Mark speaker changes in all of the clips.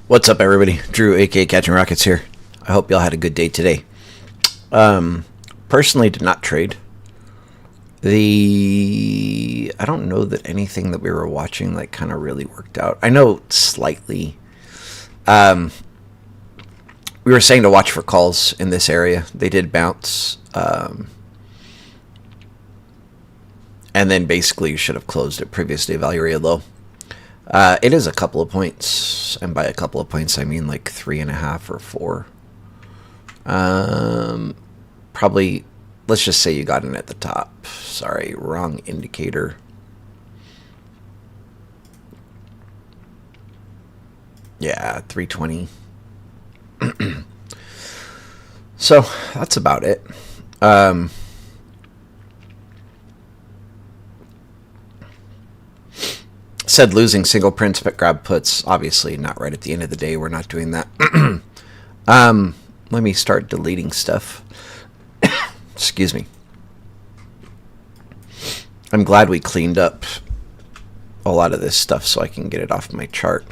Speaker 1: What's up, everybody? Drew, aka Catching Rockets here. I hope y'all had a good day today. Personally, did not trade. I don't know that anything that we were watching kind of really worked out. I know slightly. We were saying to watch for calls in this area. They did bounce. And then basically you should have closed at previous day value area low. It is a couple of points, and by a couple of points I mean like 3.5 or 4. Probably, let's just say you got in at the top. Sorry, wrong indicator. Yeah, 320. So that's about it. Said losing single prints but grab puts. Obviously not right at the end of the day. We're not doing that. Let me start deleting stuff. Excuse me. I'm glad we cleaned up a lot of this stuff so I can get it off my chart.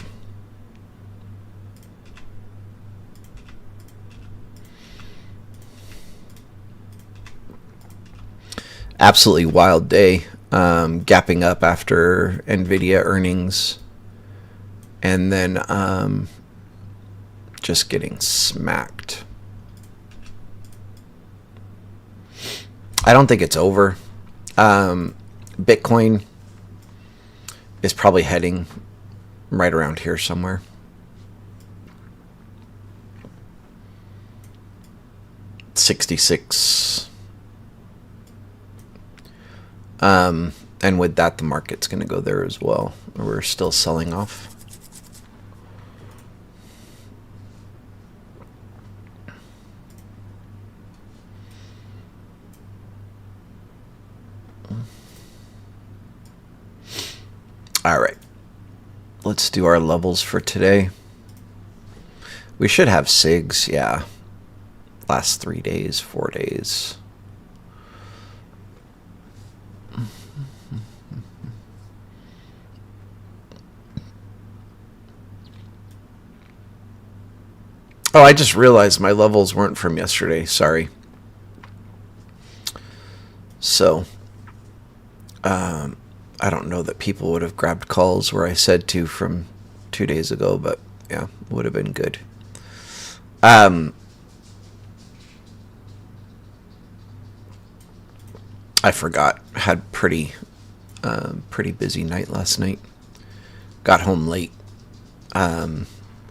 Speaker 1: Absolutely wild day. Gapping up after NVIDIA earnings, and then just getting smacked. I don't think it's over. Bitcoin is probably heading right around here somewhere. $66. And with that, the market's going to go there as well. We're still selling off. All right. Let's do our levels for today. We should have SIGs, yeah. Last 3 days, 4 days. Oh, I just realized my levels weren't from yesterday. Sorry. So, I don't know that people would have grabbed calls where I said to from 2 days ago, but yeah, would have been good. I forgot. Had pretty busy night last night. Got home late.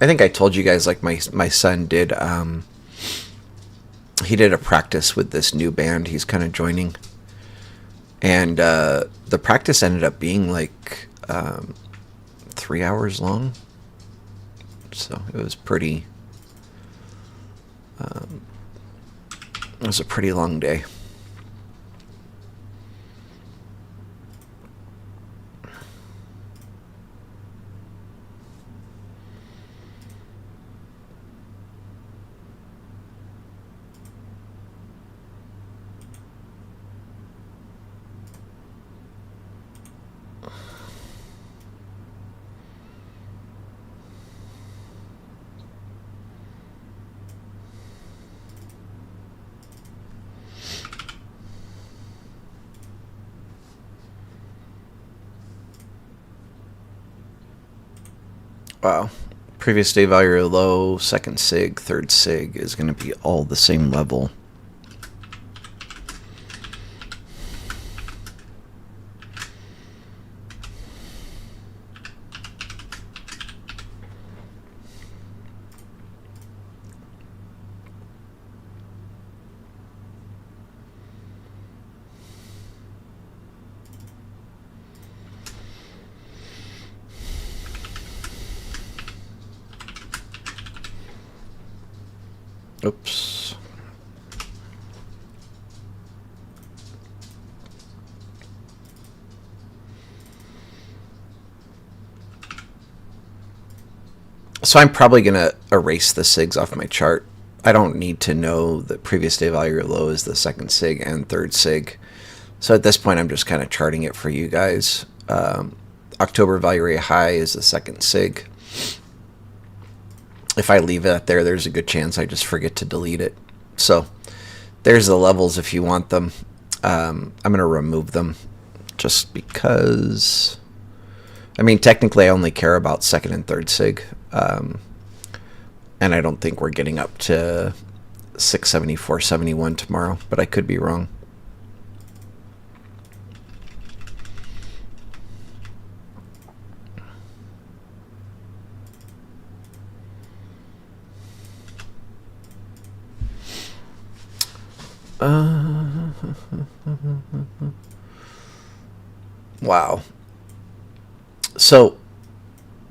Speaker 1: I think I told you guys, like, my son did, he did a practice with this new band he's kind of joining. And the practice ended up being like 3 hours long. So it was pretty, it was a pretty long day. Wow. Previous day value low, second SIG, third SIG is going to be all the same level. Oops. So I'm probably going to erase the SIGs off my chart. I don't need to know that previous day value low is the second SIG and third SIG. So at this point, I'm just kind of charting it for you guys. October value area high is the second SIG. if I leave it there, there's a good chance I just forget to delete it. So there's the levels if you want them. I'm going to remove them just because, I mean, technically I only care about second and third sig. And I don't think we're getting up to 670, 471 tomorrow, but I could be wrong. Wow. So,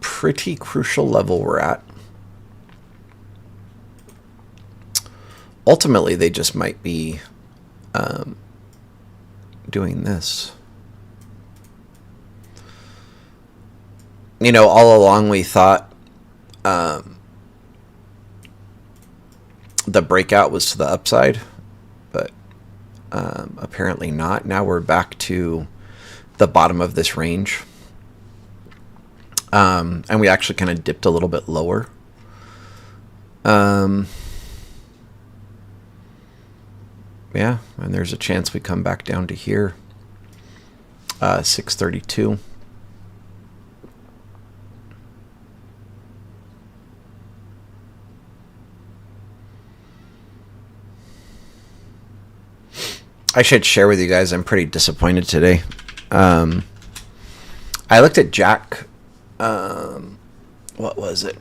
Speaker 1: pretty crucial level we're at. Ultimately, they just might be doing this. You know, all along we thought the breakout was to the upside, but apparently not. Now we're back to the bottom of this range. And we actually kind of dipped a little bit lower. Yeah, and there's a chance we come back down to here. 632. I should share with you guys, I'm pretty disappointed today. I looked at Jack. What was it?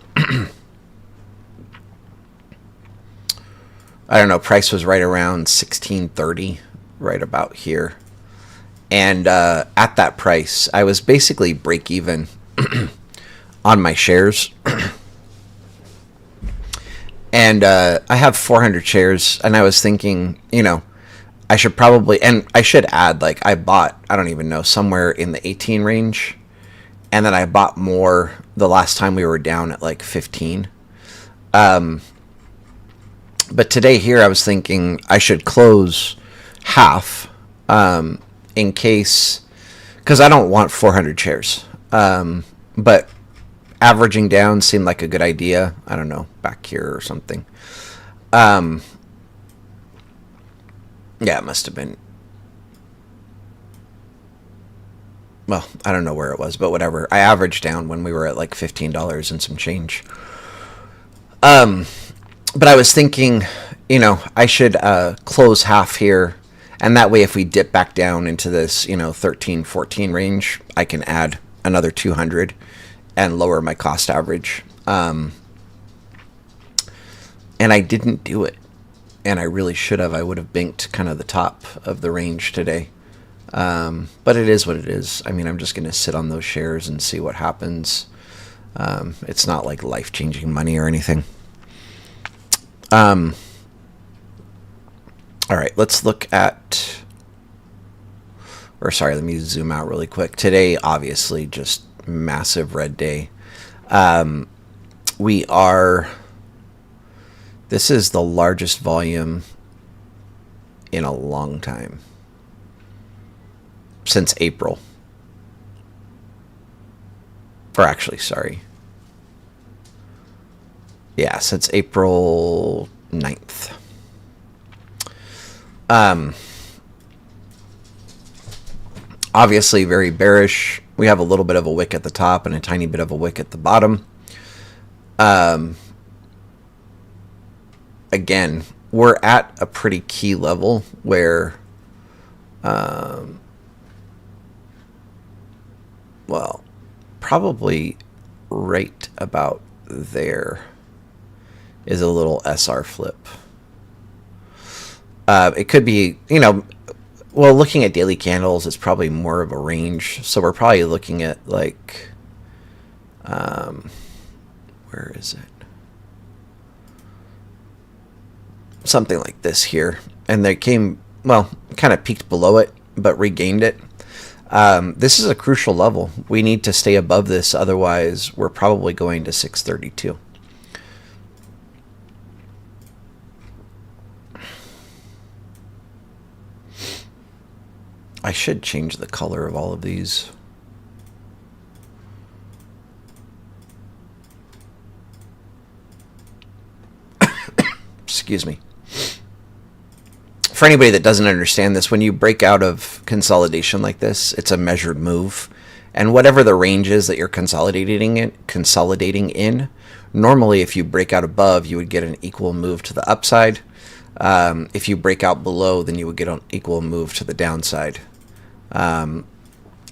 Speaker 1: I don't know. Price was right around 1630, right about here. And at that price, I was basically break even on my shares. And I have 400 shares, and I was thinking, you know, I should probably, and I should add, like, I bought, I don't even know, somewhere in the 18 range. And then I bought more the last time we were down at like 15. But today here I was thinking I should close half in case, because I don't want 400 shares. But averaging down seemed like a good idea. I don't know, back here or something. Yeah, it must have been. Well, I don't know where it was, but whatever. I averaged down when we were at like $15 and some change. But I was thinking, you know, I should close half here. And that way, if we dip back down into this, you know, 13, 14 range, I can add another 200 and lower my cost average. And I didn't do it. And I really should have. I would have banked kind of the top of the range today. But it is what it is. I mean, I'm just going to sit on those shares and see what happens. It's not like life-changing money or anything. All right, let's look at, or sorry, let me zoom out really quick. Today, obviously, just massive red day. This is the largest volume in a long time. Since April. Or actually, sorry. Yeah, since April 9th. Obviously very bearish. We have a little bit of a wick at the top and a tiny bit of a wick at the bottom. Again, we're at a pretty key level where well, probably right about there is a little SR flip. It could be, you know, well, looking at daily candles, it's probably more of a range. So we're probably looking at like, where is it? Something like this here. And they came, well, kind of peaked below it, but regained it. This is a crucial level. We need to stay above this, otherwise we're probably going to 632. I should change the color of all of these. Excuse me. For anybody that doesn't understand this, when you break out of consolidation like this, it's a measured move. And whatever the range is that you're consolidating in, normally if you break out above, you would get an equal move to the upside. If you break out below, then you would get an equal move to the downside. And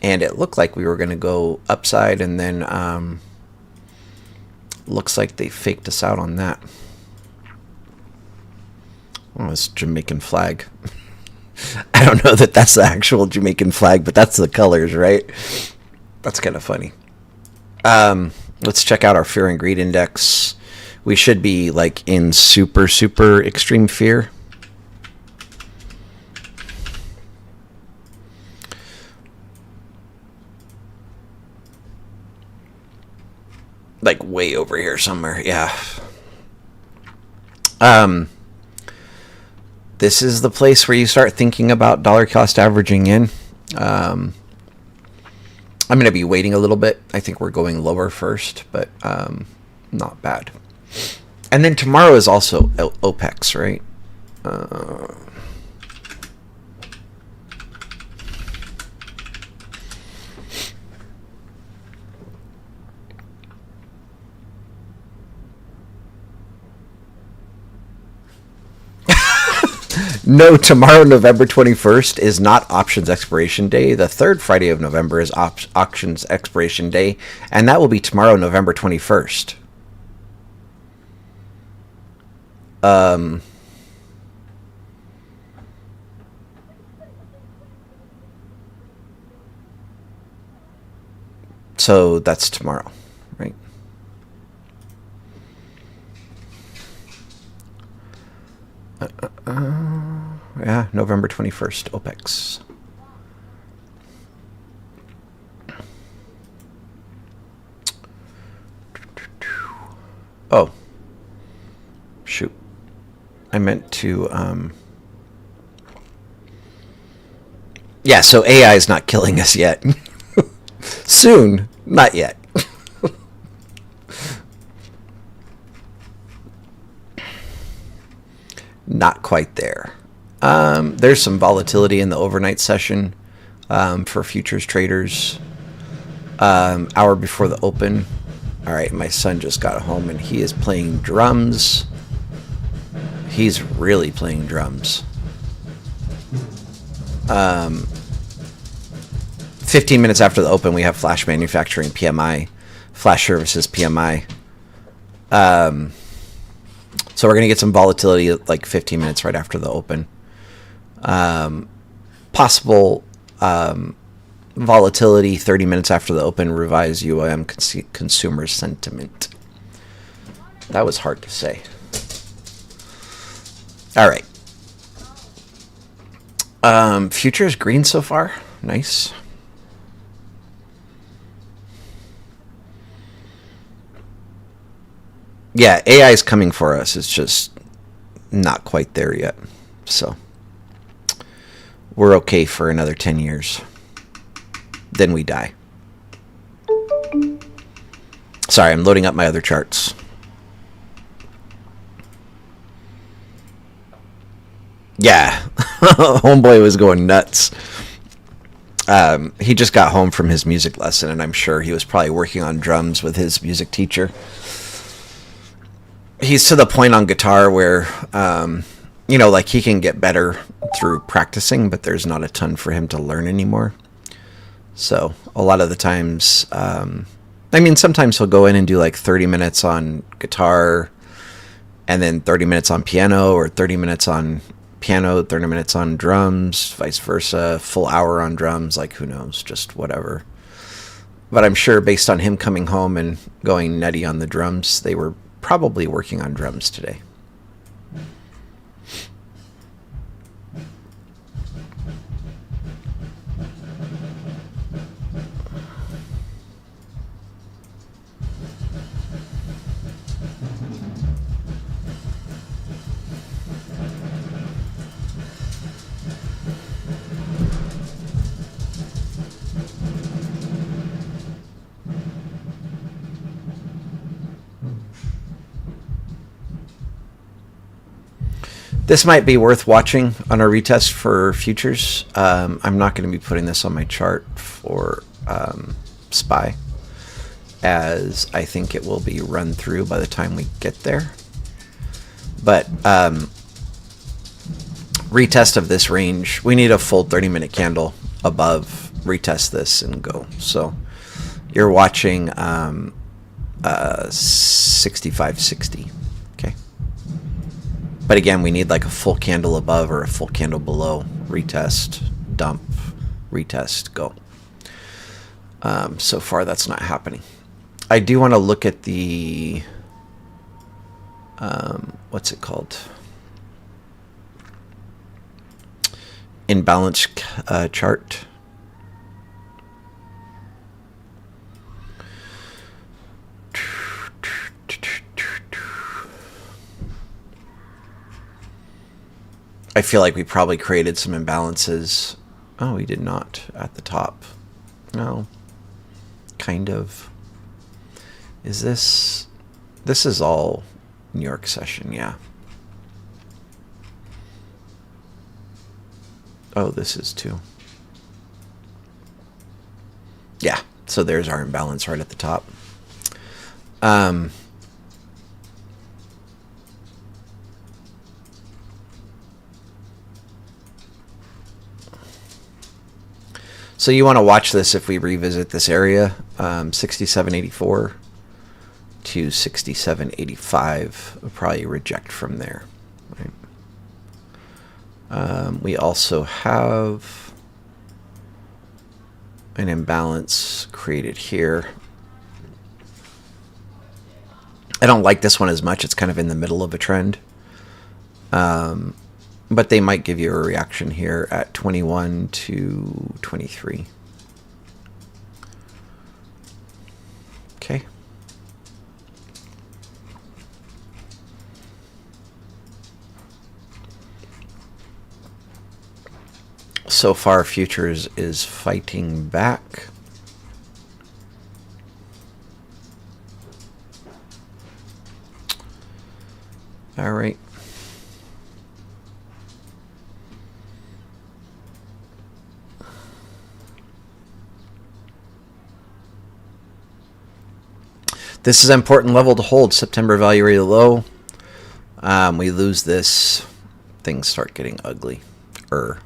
Speaker 1: it looked like we were going to go upside, and then looks like they faked us out on that. Oh, it's Jamaican flag. I don't know that that's the actual Jamaican flag, but that's the colors, right? That's kind of funny. Let's check out our fear and greed index. We should be like in super, super extreme fear. Like way over here somewhere, yeah. This is the place where you start thinking about dollar cost averaging in. I'm going to be waiting a little bit. I think we're going lower first, but not bad. And then tomorrow is also OPEX, right? No, tomorrow, November 21st, is not options expiration day. The third Friday of November is options expiration day, and that will be tomorrow, November 21st. So that's tomorrow, right? Yeah, November 21st, OPEX. Oh. Shoot. I meant to, yeah, so AI is not killing us yet. Soon, not yet. Not quite there. There's some volatility in the overnight session for futures traders. Hour before the open. All right, my son just got home and he is playing drums. He's really playing drums. 15 minutes after the open, we have flash manufacturing PMI, flash services PMI. So we're going to get some volatility like 15 minutes right after the open. Possible volatility 30 minutes after the open, revised UOM consumer sentiment. That was hard to say. All right. Futures green so far. Nice. Yeah, AI is coming for us. It's just not quite there yet. So we're okay for another 10 years. Then we die. Sorry, I'm loading up my other charts. Yeah, homeboy was going nuts. He just got home from his music lesson, and I'm sure he was probably working on drums with his music teacher. He's to the point on guitar where, like he can get better through practicing, but there's not a ton for him to learn anymore. So a lot of the times, sometimes he'll go in and do like 30 minutes on guitar and then 30 minutes on piano, or 30 minutes on piano, 30 minutes on drums, vice versa, full hour on drums, like who knows, just whatever. But I'm sure based on him coming home and going nutty on the drums, they were probably working on drums today. This might be worth watching on our retest for futures. I'm not going to be putting this on my chart for SPY, as I think it will be run through by the time we get there. But retest of this range, we need a full 30-minute candle above, retest this and go. So you're watching 65.60. Okay. But again, we need like a full candle above or a full candle below. Retest, dump, retest, go. So far, that's not happening. I do want to look at the what's it called? Imbalance chart. I feel like we probably created some imbalances. Oh, we did not at the top. No. Kind of. Is this... This is all New York session, yeah. Oh, this is too. Yeah, so there's our imbalance right at the top. So you want to watch this if we revisit this area, 67.84 to 67.85. We'll probably reject from there. Right? We also have an imbalance created here. I don't like this one as much. It's kind of in the middle of a trend. But they might give you a reaction here at 21 to 23. Okay. So far, futures is fighting back. All right. This is an important level to hold. September value area low. We lose this, things start getting ugly. I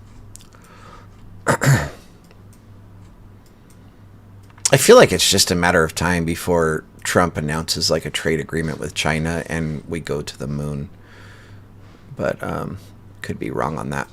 Speaker 1: feel like it's just a matter of time before Trump announces like a trade agreement with China and we go to the moon. But could be wrong on that.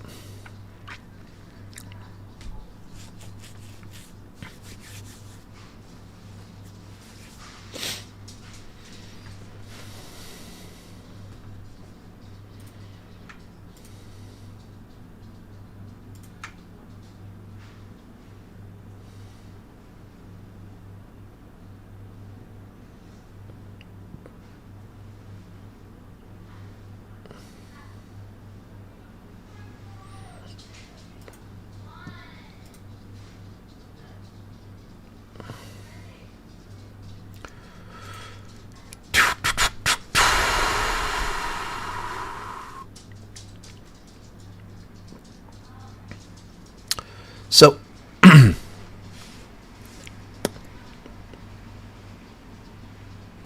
Speaker 1: So,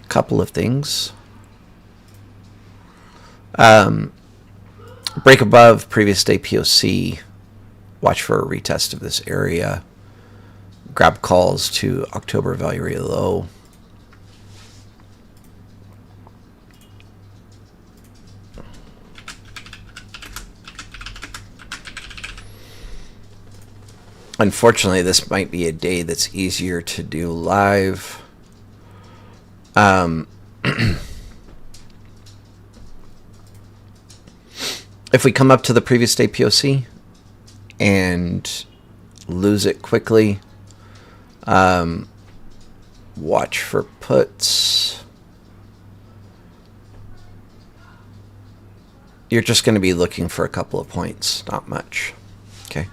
Speaker 1: couple of things. Break above previous day POC. Watch for a retest of this area. Grab calls to October value area low. Unfortunately, this might be a day that's easier to do live. If we come up to the previous day POC and lose it quickly, watch for puts. You're just going to be looking for a couple of points, not much. Okay.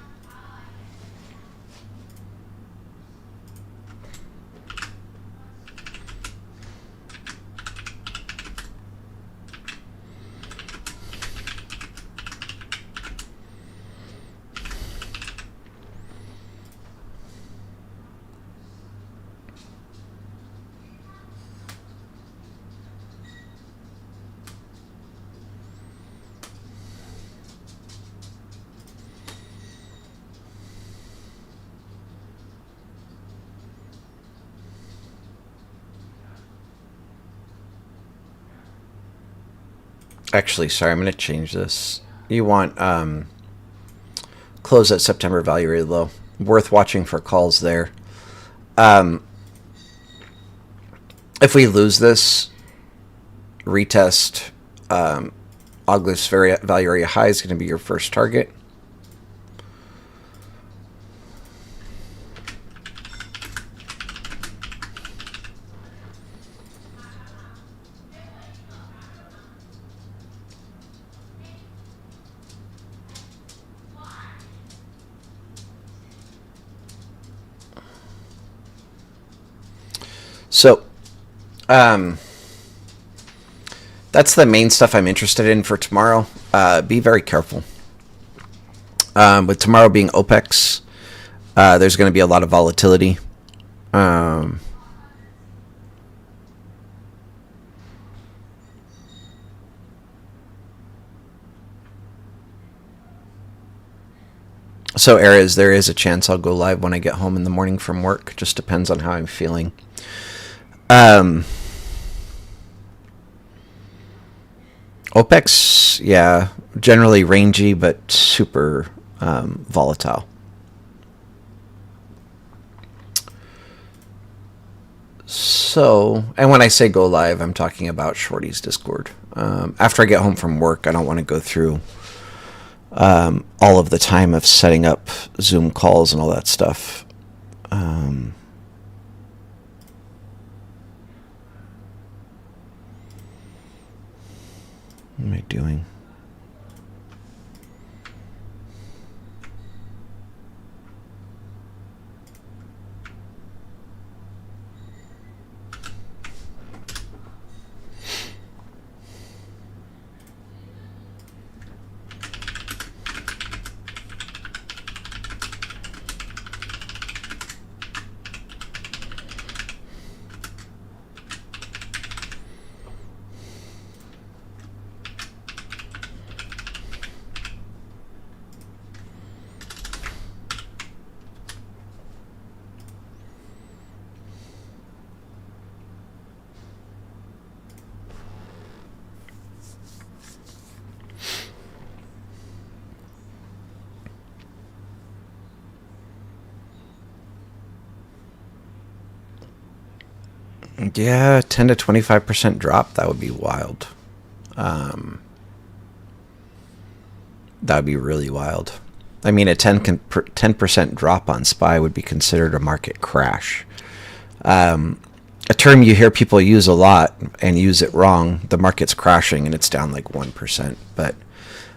Speaker 1: Actually, sorry, I'm going to change this. You want close at September value really low. Worth watching for calls there. If we lose this, retest August value area high is going to be your first target. So, that's the main stuff I'm interested in for tomorrow. Be very careful. With tomorrow being OPEX, there's going to be a lot of volatility. So areas, there is a chance I'll go live when I get home in the morning from work. Just depends on how I'm feeling. OPEX, yeah, generally rangy, but super volatile. So, and when I say go live, I'm talking about Shorty's Discord. After I get home from work, I don't want to go through all of the time of setting up Zoom calls and all that stuff. What am I doing? Yeah, 10 to 25% drop. That would be wild. That would be really wild. I mean, a 10% drop on SPY would be considered a market crash. A term you hear people use a lot and use it wrong. The market's crashing and it's down like 1%. But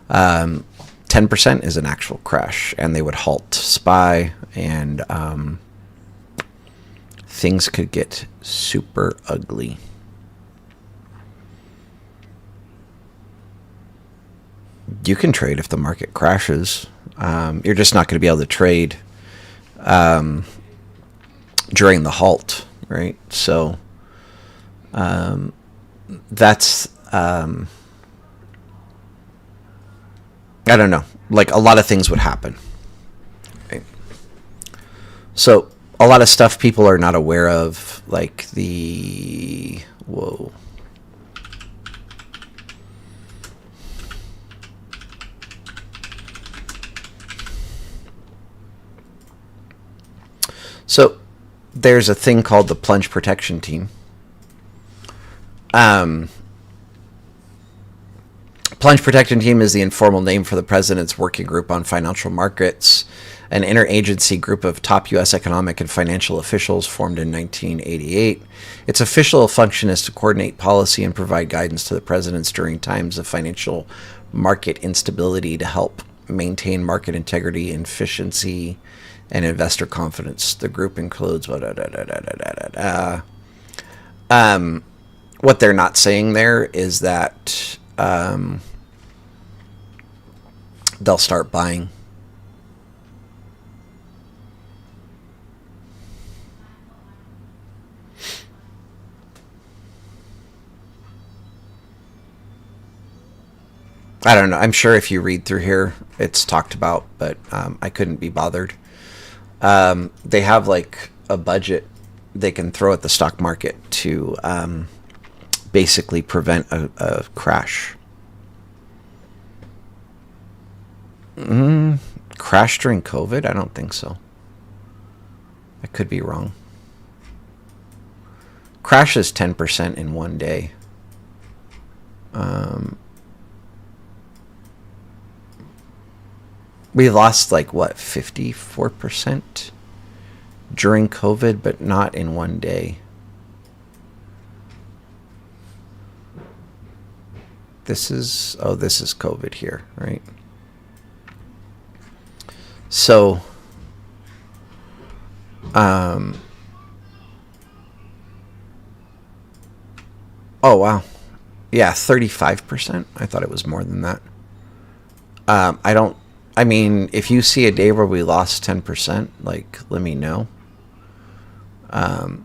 Speaker 1: 10% is an actual crash, and they would halt SPY, and things could get super ugly. You can trade if the market crashes. You're just not going to be able to trade during the halt, right? So that's I don't know. Like, a lot of things would happen. Right? So a lot of stuff people are not aware of, like the... Whoa. So there's a thing called the plunge protection team. Plunge protection team is the informal name for the president's working group on financial markets, an interagency group of top U.S. economic and financial officials formed in 1988. Its official function is to coordinate policy and provide guidance to the presidents during times of financial market instability to help maintain market integrity, efficiency, and investor confidence. The group includes what they're not saying there is that they'll start buying. I don't know. I'm sure if you read through here, it's talked about, but I couldn't be bothered. They have like a budget they can throw at the stock market to basically prevent a crash. Crash during COVID? I don't think so. I could be wrong. Crash is 10% in one day. We lost like what, 54% during COVID, but not in one day. This is COVID here, right? So, oh wow. Yeah, 35%. I thought it was more than that. I mean, if you see a day where we lost 10%, like, let me know. I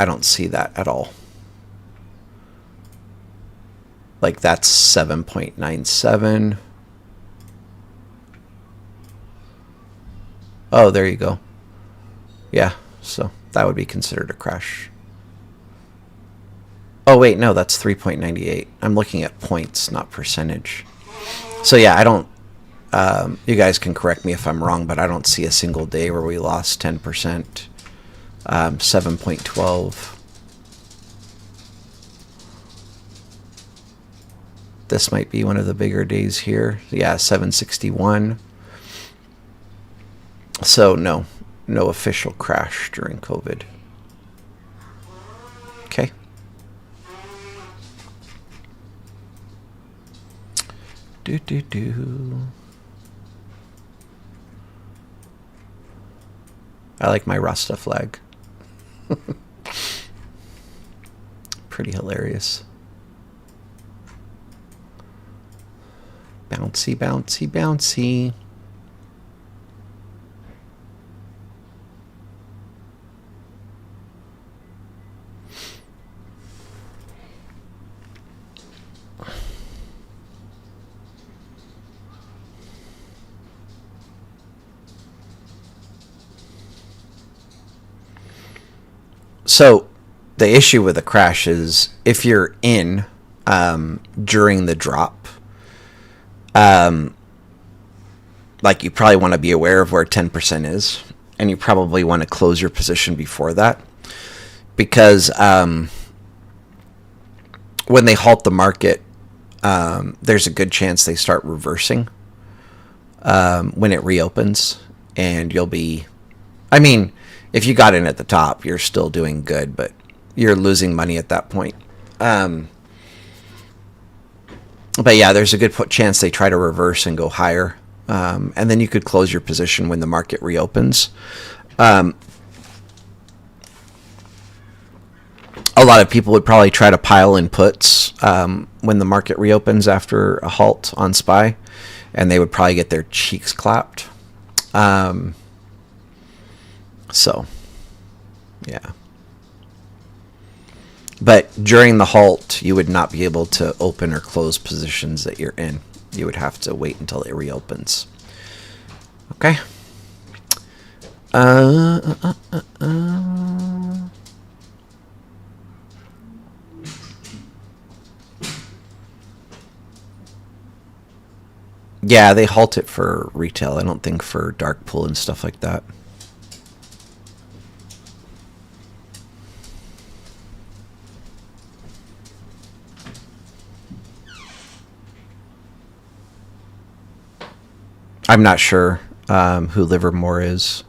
Speaker 1: don't see that at all. Like, that's 7.97. Oh, there you go. Yeah, so that would be considered a crash. Oh, wait, no, that's 3.98. I'm looking at points, not percentage. So, yeah, I don't... you guys can correct me if I'm wrong, but I don't see a single day where we lost 10%. 7.12. This might be one of the bigger days here. Yeah, 761. So no official crash during COVID. Okay. I like my Rasta flag. Pretty hilarious. Bouncy, bouncy, bouncy. So the issue with a crash is if you're in during the drop, like you probably want to be aware of where 10% is, and you probably want to close your position before that, because when they halt the market, there's a good chance they start reversing when it reopens, and you'll be, I mean, if you got in at the top, you're still doing good, but you're losing money at that point. But yeah, there's a good chance they try to reverse and go higher. And then you could close your position when the market reopens. A lot of people would probably try to pile in puts when the market reopens after a halt on SPY, and they would probably get their cheeks clapped. So, yeah. But during the halt, you would not be able to open or close positions that you're in. You would have to wait until it reopens. Okay. Yeah, they halt it for retail. I don't think for dark pool and stuff like that. I'm not sure who Livermore is.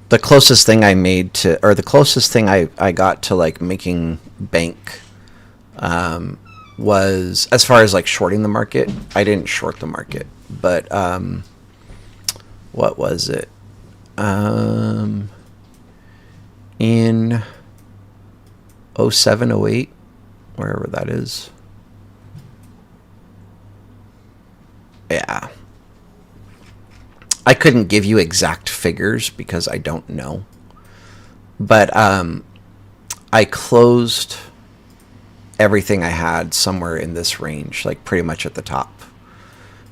Speaker 1: The closest thing I made to, or the closest thing I got to like making bank was, as far as like shorting the market, I didn't short the market, but what was it? In 07, 08, wherever that is. Yeah. I couldn't give you exact figures because I don't know. But I closed everything I had somewhere in this range, like pretty much at the top.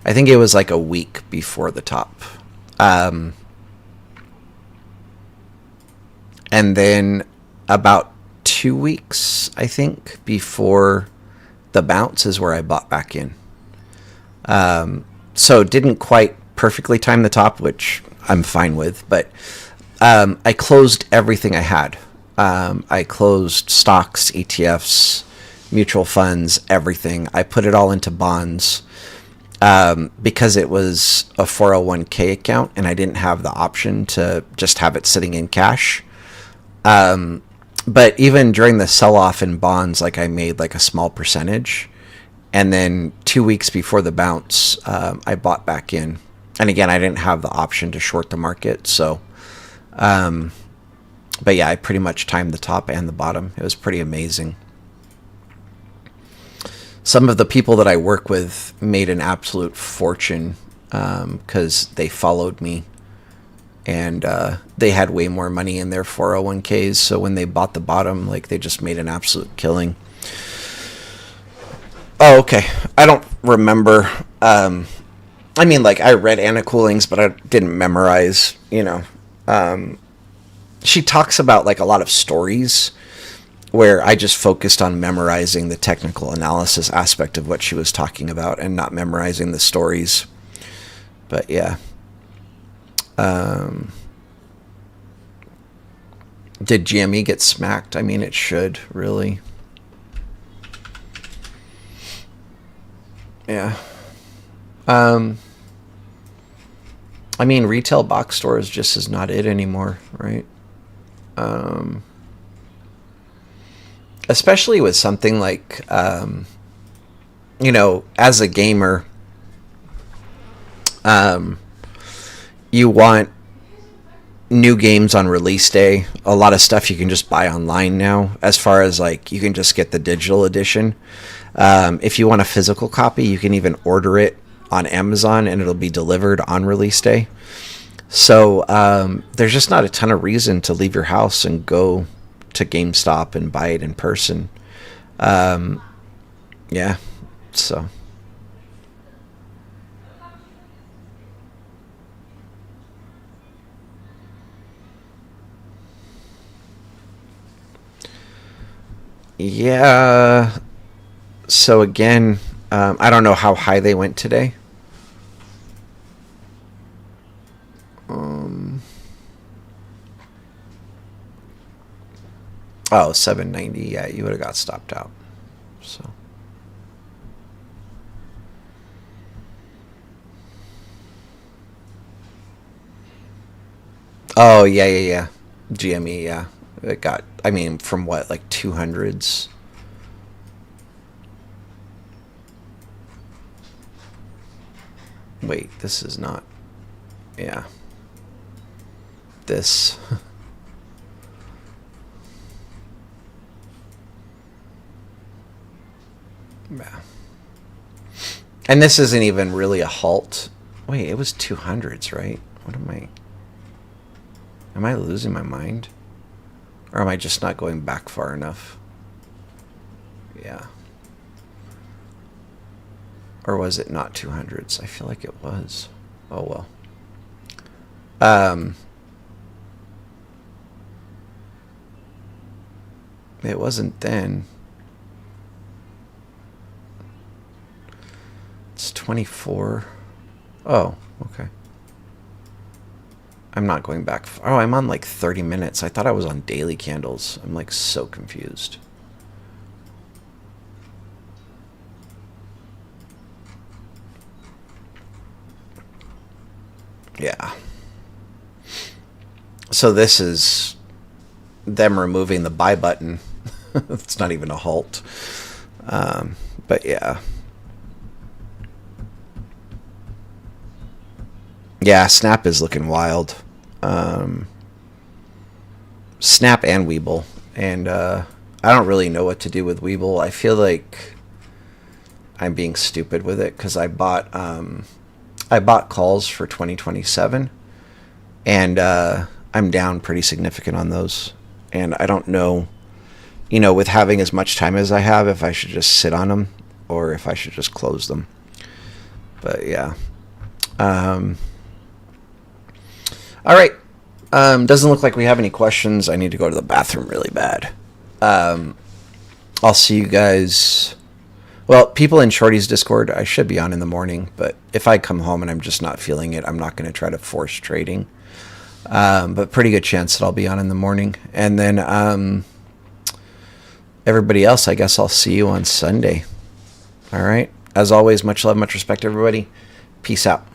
Speaker 1: I think it was like a week before the top. And then about 2 weeks, I think, before the bounce is where I bought back in. So didn't quite perfectly time the top, which I'm fine with, but I closed everything I had. I closed stocks, ETFs, mutual funds, everything. I put it all into bonds because it was a 401k account and I didn't have the option to just have it sitting in cash. But even during the sell-off in bonds, like I made like a small percentage. And then 2 weeks before the bounce, I bought back in. And again, I didn't have the option to short the market. So, but yeah, I pretty much timed the top and the bottom. It was pretty amazing. Some of the people that I work with made an absolute fortune because they followed me. And they had way more money in their 401ks. So when they bought the bottom, like they just made an absolute killing. Oh, okay. I don't remember. I mean, like, I read Anna Cooling's, but I didn't memorize, you know. She talks about, like, a lot of stories where I just focused on memorizing the technical analysis aspect of what she was talking about and not memorizing the stories. But, yeah. Did GME get smacked? I mean, it should, really. Yeah. I mean, retail box stores just is not it anymore, right? Especially with something like, you know, as a gamer, you want new games on release day. A lot of stuff you can just buy online now, as far as like you can just get the digital edition. If you want a physical copy, you can even order it on Amazon and it'll be delivered on release day. So there's just not a ton of reason to leave your house and go to GameStop and buy it in person. Yeah, so. Yeah. So again, I don't know how high they went today. Oh, 790. Yeah, you would have got stopped out. So. Oh, yeah. GME, yeah. It got, I mean, from what, like 200s? Wait, this is not, yeah. This. Yeah. And this isn't even really a halt. Wait, it was 200s, right? What am I losing my mind? Or am I just not going back far enough? Yeah. Or was it not 200s? I feel like it was. Oh, well. It wasn't then. It's 24. Oh, okay. I'm not going back. Oh, I'm on like 30 minutes. I thought I was on daily candles. I'm like so confused. Yeah. So this is them removing the buy button. It's not even a halt. But yeah. Yeah, Snap is looking wild. Snap and Weeble. And I don't really know what to do with Weeble. I feel like I'm being stupid with it because I bought calls for 2027 and I'm down pretty significant on those. And I don't know, you know, with having as much time as I have, if I should just sit on them or if I should just close them. But yeah. All right. Doesn't look like we have any questions. I need to go to the bathroom really bad. I'll see you guys Well, people in Shorty's Discord, I should be on in the morning, but if I come home and I'm just not feeling it, I'm not going to try to force trading. But pretty good chance that I'll be on in the morning. And then everybody else, I guess I'll see you on Sunday. All right. As always, much love, much respect, everybody. Peace out.